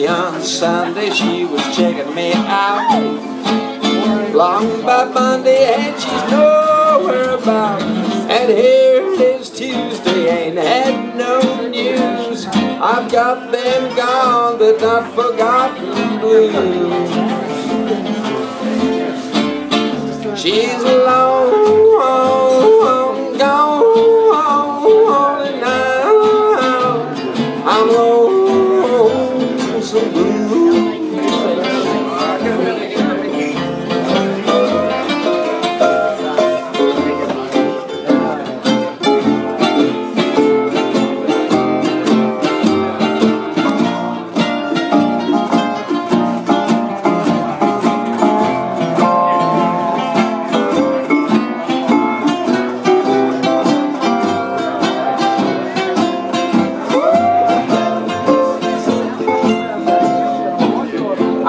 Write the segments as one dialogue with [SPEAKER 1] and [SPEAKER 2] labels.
[SPEAKER 1] on Sunday she was checking me out. Long by Monday and she's nowhere about. And here it is Tuesday, ain't had no news. I've got them gone but not forgotten blues. She's long gone and now I'm lonesome blue.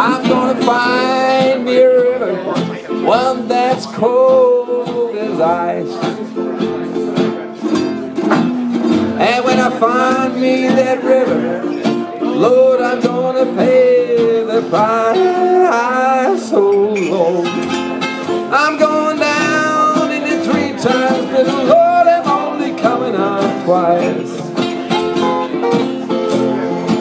[SPEAKER 1] I'm gonna find me a river, one that's cold as ice. And when I find me that river, Lord, I'm gonna pay the price. Oh Lord, I'm going down in it 3 times, but Lord, I'm only coming up twice.